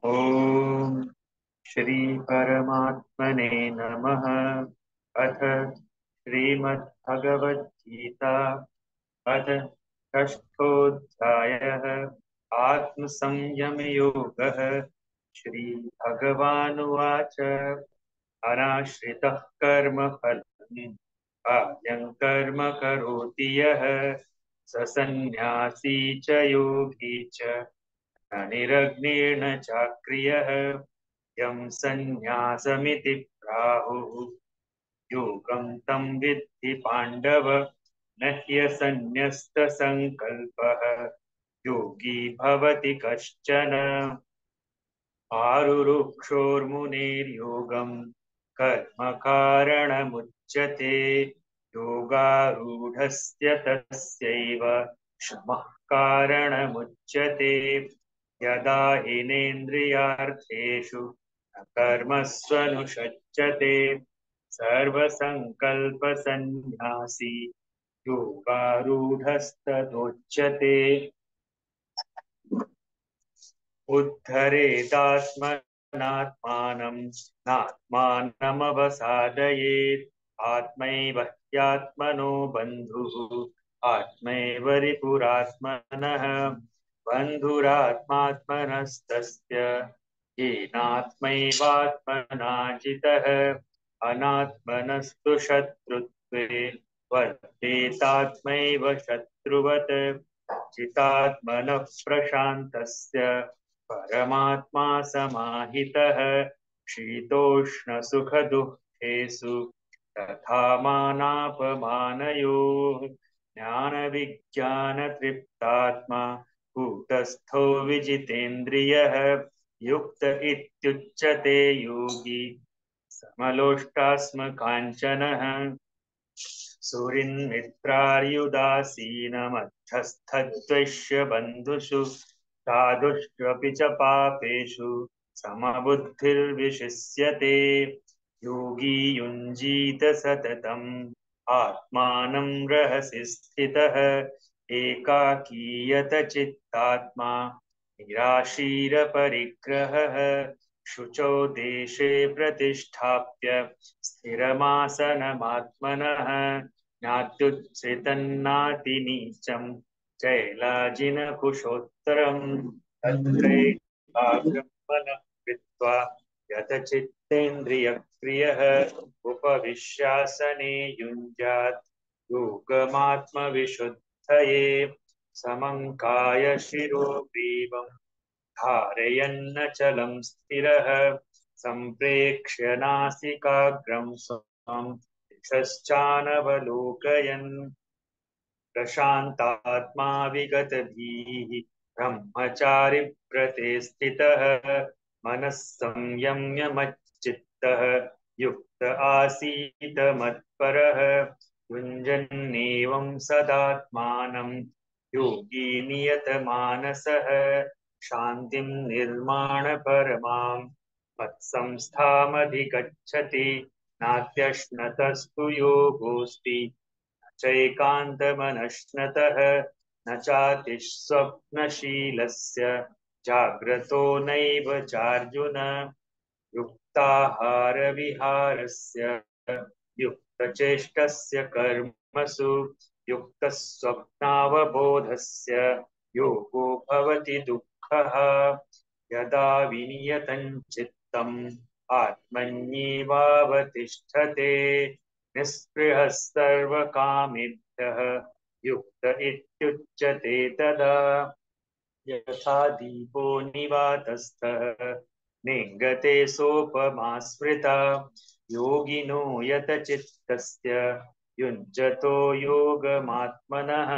ओम श्री परमात्मने नमः। अथ श्रीमद्भगवद्गीता अथ षष्ठोऽध्यायः आत्मसंयमयोगः। श्रीभगवानुवाच अनाश्रितः कर्मफलम् कार्यं कर्म करोति यः स सन्न्यासी च योगी च न निरग्नेन चाक्रियः यं सन्न्यासमिति प्राहुः योगं तं विद्धि पाण्डव न ह्यसन्न्यस्तसङ्कल्पः योगी भवति कश्चन आरुरुक्षोर्मुनेर्योगं कर्म कारणमुच्यते योगारूढस्य तस्यैव शमः कारणमुच्यते यदा हिनेन्द्रियार्थेषु न कर्मस्वनुषज्जते सर्वसङ्कल्पसन्न्यासी योगारूढस्तदोच्यते उद्धरेदात्मनात्मानं नात्मानमवसादयेत् आत्मैव ह्यात्मनो बन्धुः आत्मैव रिपुरात्मनः बन्धुरात्मात्मनस्तस्य येनात्मैवात्मना जितः अनात्मनस्तु शत्रुत्वे वर्तेतात्मैव शत्रुवत् चितात्मनः प्रशान्तस्य परमात्मा समाहितः शीतोष्णसुखदुःखेषु तथा मानापमानयोः ज्ञानविज्ञानतृप्तात्मा कूटस्थो विजितेन्द्रियः युक्त इत्युच्यते योगी समलोष्टास्मकाञ्चनः सुहृन्मित्रार्युदासीनमध्यस्थद्वैष्य बन्धुषु साधुष्वपि च पापेषु समबुद्धिर्विशिष्यते योगी युञ्जीत सततम् आत्मानं रहसि स्थितः एकाकीयत चित्तात्मा निराशीरपरिग्रहः शुचौ देशे प्रतिष्ठाप्य स्थिरमासनमात्मनः नात्युच्छ्रितन्नातिनीचं चैलाजिनकुशोत्तरम् तत्रैकाग्रं मनः कृत्वा यतचित्तेन्द्रियक्रियः उपविश्यासने युञ्जात् योगमात्मविशुद्धये समं कायशिरो ग्रीवम् धारयन्नचलं स्थिरः सम्प्रेक्ष्य नासिकाग्रं स्वं दिशश्चानवलोकयन् प्रशान्तात्मा विगतभीः ब्रह्मचारि व्रते स्थितः मनः संयम्य मच्चित्तः युक्त आसीत मत्परः युञ्जन्नेवं सदात्मानं योगी नियतमानसः शान्तिं निर्माणपरमां मत्संस्थामधिगच्छति नात्यश्नतस्तु योगोऽस्ति चैकान्तमनश्नतः न चातिस्वप्नशीलस्य जाग्रतो नैव चार्जुन युक्ताहारविहारस्य युक्तचेष्टस्य कर्मसु युक्तस्वप्नावबोधस्य योगो भवति दुःखः यदा विनियतं चित्तम् आत्मन्येवावतिष्ठते निःस्पृहः सर्वकामेभ्यः युक्त इत्युच्यते तदा यथा दीपो निवातस्थः नेङ्गते सोपमा स्मृता योगिनो यतचित्तस्य युञ्जतो योगमात्मनः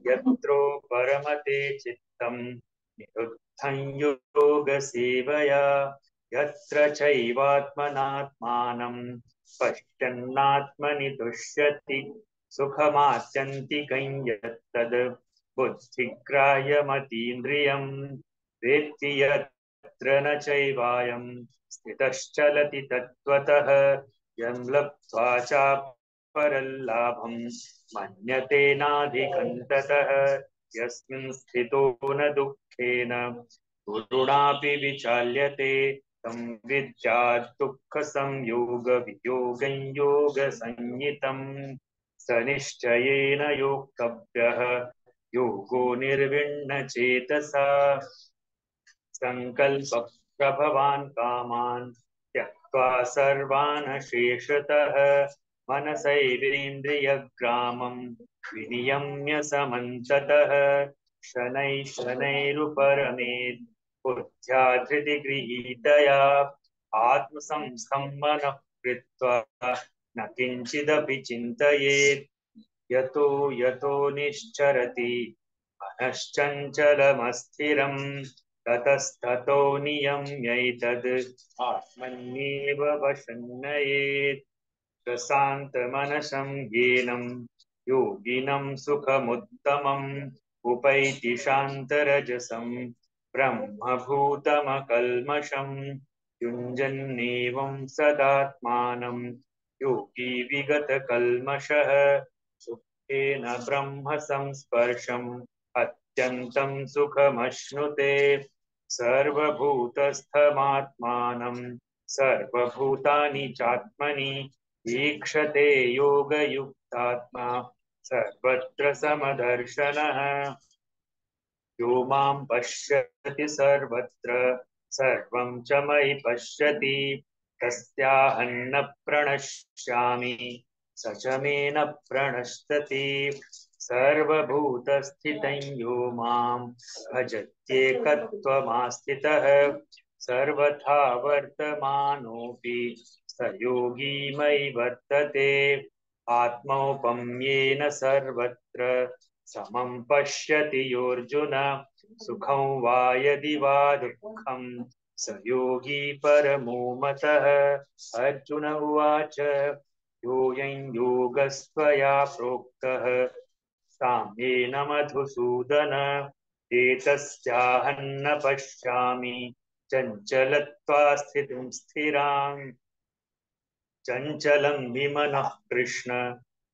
यत्रो परमते चित्तं निरुद्धं योगसेवया यत्र चैवात्मनात्मानं पश्यन्नात्मनि तुष्यति सुखमात्यन्तिकं यत्तद् बुद्धिग्राह्यमतीन्द्रियं वेत्ति यत्र न चैवायं स्थितश्चलति तत्त्वतः यं लब्ध्वा चापरल्लाभं मन्यते नाधिकं ततः यस्मिन् स्थितो न दुःखेन गुरुणापि विचाल्यते तं विद्यात् दुःखसंयोग योगसंज्ञितम् स निश्चयेन योक्तव्यः योगो निर्विण्णचेतसा सङ्कल्पप्रभवान् कामान् त्यक्त्वा सर्वान् शेषतः मनसैवेन्द्रियग्रामं विनियम्य समन्ततः शनैः शनैरुपरमेत् बुद्ध्या धृति गृहीतया आत्मसंस्थं मनः कृत्वा न किञ्चिदपि चिन्तयेत् यतो यतो निश्चरति मनश्चञ्चलमस्थिरम् ततस्ततो नियम्यैतद् आत्मन्येव वशन्नयेत् प्रशान्तमनसं येनं योगिनं सुखमुत्तमम् उपैति शान्तरजसं ब्रह्मभूतमकल्मषम् युञ्जन्नेवं सदात्मानं योगी विगतकल्मषः सुखेन ब्रह्म संस्पर्शम् अत्यन्तं सुखमश्नुते सर्वभूतस्थमात्मानं सर्वभूतानि चात्मनि ईक्षते योगयुक्तात्मा सर्वत्र समदर्शनः यो मां पश्यति सर्वत्र सर्वं च मयि पश्यति तस्याहं न प्रणश्यामि स च मे न प्रणश्यति सर्वभूतस्थितं यो मां भजत्येकत्वमास्थितः सर्वथा वर्तमानोऽपि स योगी मयि वर्तते आत्मौपम्येन सर्वत्र समं पश्यति योऽर्जुन सुखं वा यदि वा दुःखं स योगी परमो मतः अर्जुन उवाच योऽयं योगस्त्वया प्रोक्तः साम्येन मधुसूदन एतस्याहं न पश्यामि चञ्चलत्वा स्थितिं स्थिराम् चञ्चलं विमनः कृष्ण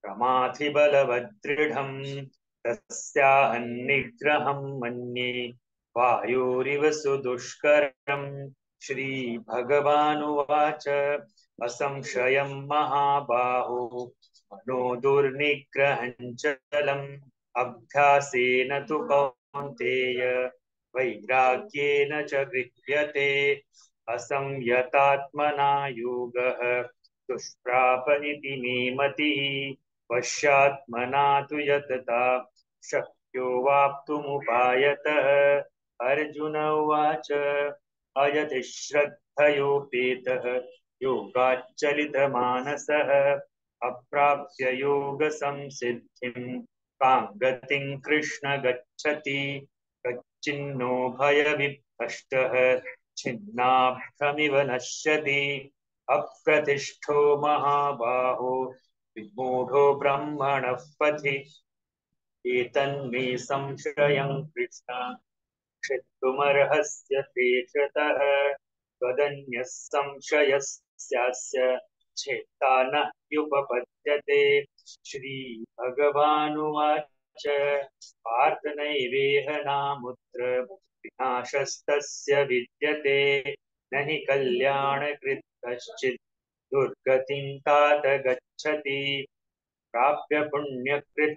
प्रमाथिबलवदृढम् तस्याहं निग्रहं मन्ये वायोरिव सुदुष्करम् श्रीभगवानुवाच असंशयं महाबाहो मनो दुर्निग्रहं चलम् अभ्यासेन तु कौन्तेय वैराग्येन च गृह्यते असंयतात्मना योगः दुष्प्राप इति मे मतिः वश्यात्मना तु यतता शक्यो वाप्तुमुपायतः अर्जुन उवाच अयति श्रद्धयोपेतः योगाच्चलितमानसः अप्राप्य योगसंसिद्धिं कां गतिं कृष्ण गच्छति कच्चिन्नो भयविभ्रष्टः छिन्नाभ्रमिव नश्यति अप्रतिष्ठो महाबाहो विमूढो ब्रह्मणः पथि एतन्मे संशयं कृष्ण क्षेत्तुमर्हस्य शेषतः त्वदन्यः संशयस्यास्य छेत्ता न ह्युपपद्यते श्रीभगवानुवाच पार्थ नैवेह नामुत्र विनाशस्तस्य विद्यते न हि कल्याणकृत् कश्चित् दुर्गतिं तात गच्छति प्राप्य पुण्यकृताल्लोकान्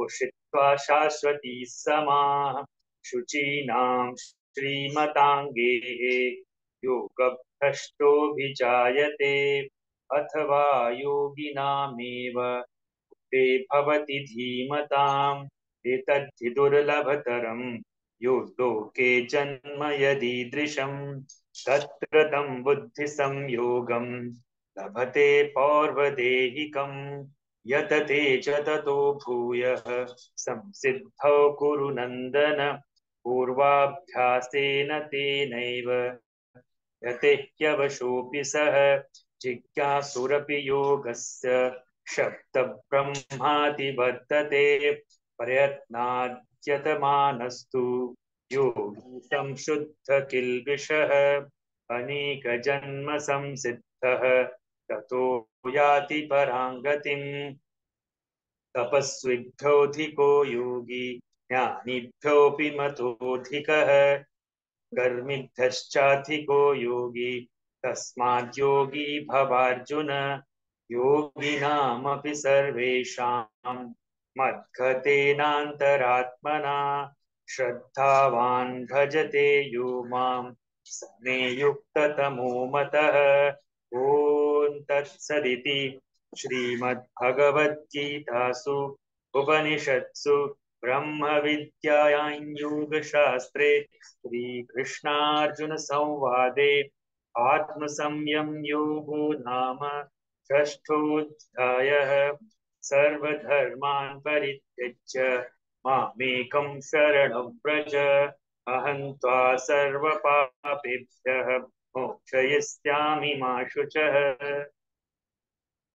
उषित्वा शाश्वती समाः शुचीनां श्रीमताङ्गेः योगभ्रष्टोऽभिजायते अथवा योगिनामेव ते भवति धीमताम् एतद्धि दुर्लभतरं यो लोके जन्म यदीदृशम् तत्र तं बुद्धिसंयोगं लभते पौर्वदेहिकम् यतते च ततो भूयः संसिद्धौ कुरु नन्दन पूर्वाभ्यासेन तेनैव यते ह्यवशोऽपि सः जिज्ञासुरपि योगस्य शब्दब्रह्माति वर्तते प्रयत्नाद्यतमानस्तु योगी संशुद्ध किल्बिषः अनेकजन्म संसिद्धः ततो याति परां गतिम् तपस्विभ्योऽधिको योगी ज्ञानिभ्योऽपि मतोऽधिकः कर्मिभ्यश्चाधिको योगी तस्माद् योगी भवार्जुन योगिनामपि सर्वेषां मद्गतेनान्तरात्मना श्रद्धावान् भजते यो मां स मे युक्ततमो मतः। ॐ तत्सदिति श्रीमद्भगवद्गीतासु उपनिषत्सु ब्रह्मविद्यायां योगशास्त्रे श्रीकृष्णार्जुन संवादे आत्मसंयम योगो नाम षष्ठोऽध्यायः। सर्वधर्मान् परित्यज्य मामेकं शरणं व्रज अहं त्वा सर्वपापेभ्यः मोक्षयिष्यामि मा शुचः।